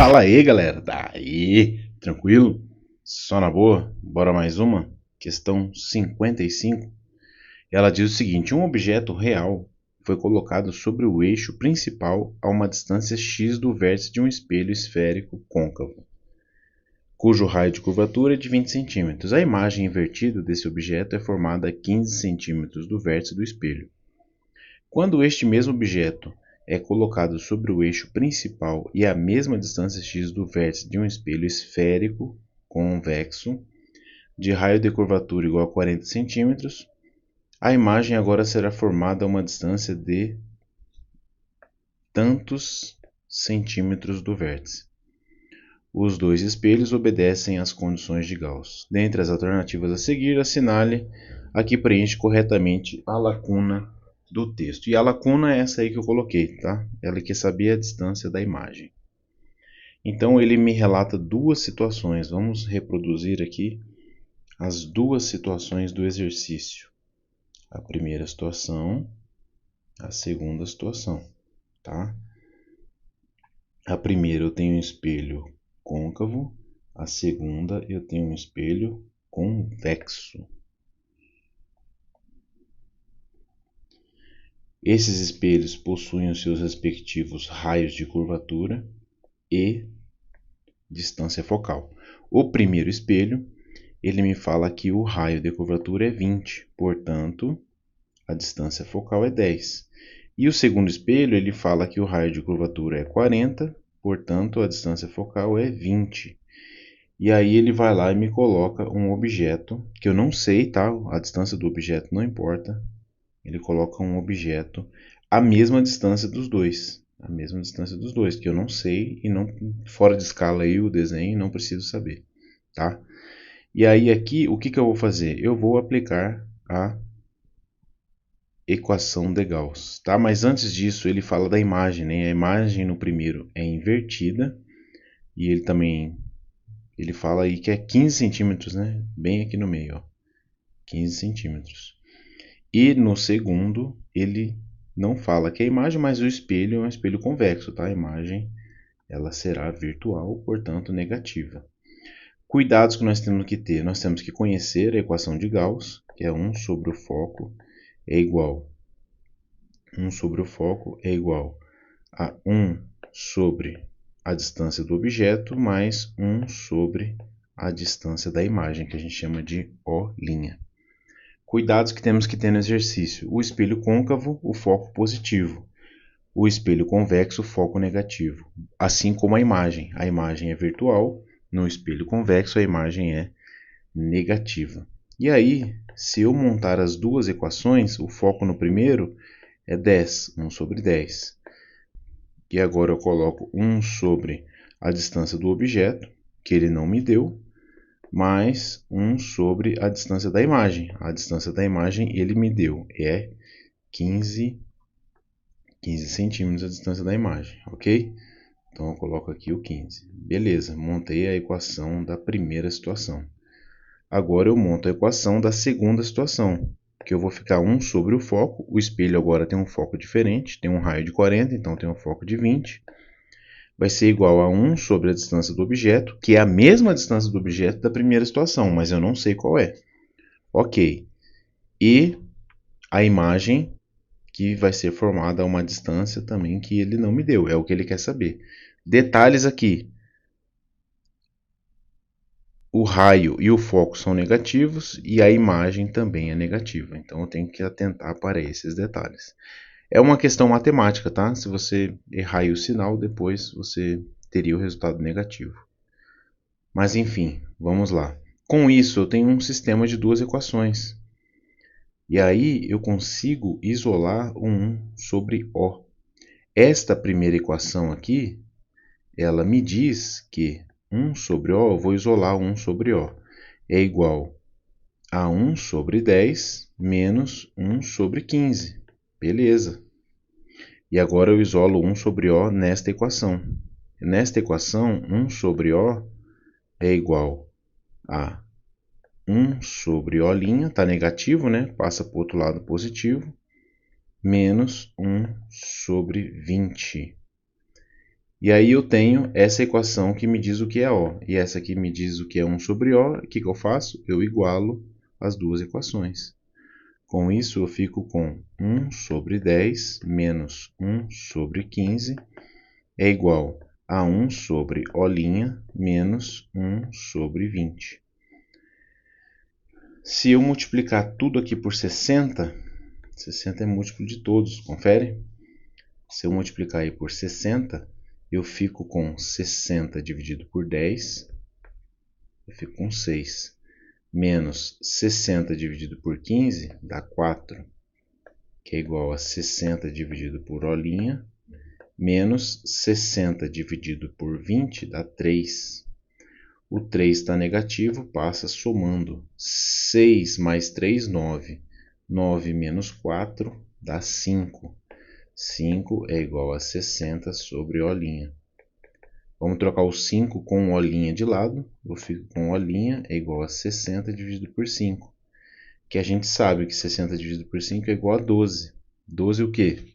Fala aí, galera. Daí, tranquilo? Só na boa? Bora mais uma? Questão 55. Ela diz o seguinte: um objeto real foi colocado sobre o eixo principal a uma distância x do vértice de um espelho esférico côncavo, cujo raio de curvatura é de 20 cm. A imagem invertida desse objeto é formada a 15 cm do vértice do espelho. Quando este mesmo objeto é colocado sobre o eixo principal e a mesma distância x do vértice de um espelho esférico convexo, de raio de curvatura igual a 40 cm, a imagem agora será formada a uma distância de tantos centímetros do vértice. Os dois espelhos obedecem às condições de Gauss. Dentre as alternativas a seguir, assinale a que preenche corretamente a lacuna do texto. E a lacuna é essa aí que eu coloquei, tá? Ela quer saber a distância da imagem. Então ele me relata duas situações. Vamos reproduzir aqui as duas situações do exercício. A primeira situação, a segunda situação, tá? A primeira eu tenho um espelho côncavo, a segunda eu tenho um espelho convexo. Esses espelhos possuem os seus respectivos raios de curvatura e distância focal. O primeiro espelho, ele me fala que o raio de curvatura é 20, portanto, a distância focal é 10. E o segundo espelho, ele fala que o raio de curvatura é 40, portanto, a distância focal é 20. E aí ele vai lá e me coloca um objeto, que eu não sei, tá? A distância do objeto não importa. Ele coloca um objeto à mesma distância dos dois. A mesma distância dos dois, que eu não sei e não fora de escala aí o desenho, não preciso saber, tá? E aí aqui, o que eu vou fazer? Eu vou aplicar a equação de Gauss, tá? Mas antes disso, ele fala da imagem, né? A imagem no primeiro é invertida e ele fala aí que é 15 centímetros, né? Bem aqui no meio, ó. 15 centímetros. E no segundo, ele não fala que é a imagem, mas o espelho é um espelho convexo, tá? A imagem, ela será virtual, portanto negativa. Cuidados que nós temos que ter. Nós temos que conhecer a equação de Gauss, que é 1 sobre o foco é igual 1 sobre o foco é igual a 1 sobre a distância do objeto mais 1 sobre a distância da imagem, que a gente chama de O'. Cuidados que temos que ter no exercício. O espelho côncavo, o foco positivo. O espelho convexo, o foco negativo. Assim como a imagem. A imagem é virtual. No espelho convexo, a imagem é negativa. E aí, se eu montar as duas equações, o foco no primeiro é 10, 1 sobre 10. E agora eu coloco 1 sobre a distância do objeto, que ele não me deu, mais 1 sobre a distância da imagem. A distância da imagem ele me deu, é 15 centímetros a distância da imagem, ok? Então eu coloco aqui o 15. Beleza, montei a equação da primeira situação. Agora eu monto a equação da segunda situação, que eu vou ficar 1 sobre o foco. O espelho agora tem um foco diferente, tem um raio de 40, então tem um foco de 20. Vai ser igual a 1 sobre a distância do objeto, que é a mesma distância do objeto da primeira situação, mas eu não sei qual é. Ok. E a imagem, que vai ser formada a uma distância também que ele não me deu, é o que ele quer saber. Detalhes aqui. O raio e o foco são negativos e a imagem também é negativa. Então eu tenho que atentar para esses detalhes. É uma questão matemática, tá? Se você errar aí o sinal, depois você teria o resultado negativo. Mas enfim, vamos lá. Com isso, eu tenho um sistema de duas equações. E aí eu consigo isolar o 1 sobre O. Esta primeira equação aqui, ela me diz que 1 sobre O, eu vou isolar 1 sobre O, é igual a 1 sobre 10 menos 1 sobre 15. Beleza. E agora eu isolo 1 sobre O nesta equação. Nesta equação, 1 sobre O é igual a 1 sobre O', está negativo, né? Passa para o outro lado positivo, menos 1 sobre 20. E aí eu tenho essa equação que me diz o que é O. E essa aqui me diz o que é 1 sobre O. O que eu faço? Eu igualo as duas equações. Com isso, eu fico com 1 sobre 10 menos 1 sobre 15 é igual a 1 sobre O' menos 1 sobre 20. Se eu multiplicar tudo aqui por 60, 60 é múltiplo de todos, confere? Se eu multiplicar aí por 60, eu fico com 60 dividido por 10, eu fico com 6. Menos 60 dividido por 15 dá 4, que é igual a 60 dividido por O', menos 60 dividido por 20 dá 3. O 3 está negativo, passa somando. 6 mais 3, 9. 9 menos 4 dá 5. 5 é igual a 60 sobre O'. Vamos trocar o 5 com O' de lado. Eu fico com O' é igual a 60 dividido por 5. Que a gente sabe que 60 dividido por 5 é igual a 12. 12 o quê?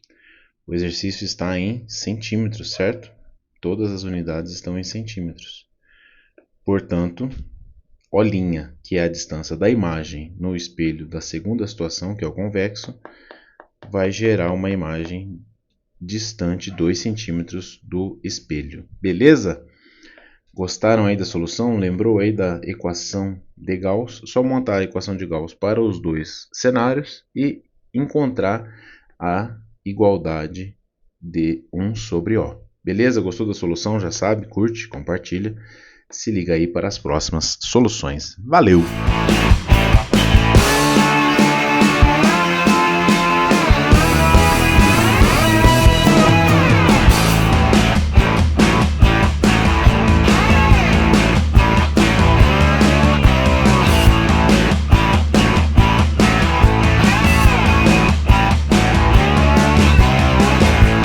O exercício está em centímetros, certo? Todas as unidades estão em centímetros. Portanto, O', que é a distância da imagem no espelho da segunda situação, que é o convexo, vai gerar uma imagem distante 2 centímetros do espelho. Beleza? Gostaram aí da solução? Lembrou aí da equação de Gauss? Só montar a equação de Gauss para os dois cenários e encontrar a igualdade de 1 sobre O. Beleza? Gostou da solução? Já sabe, curte, compartilha. Se liga aí para as próximas soluções. Valeu!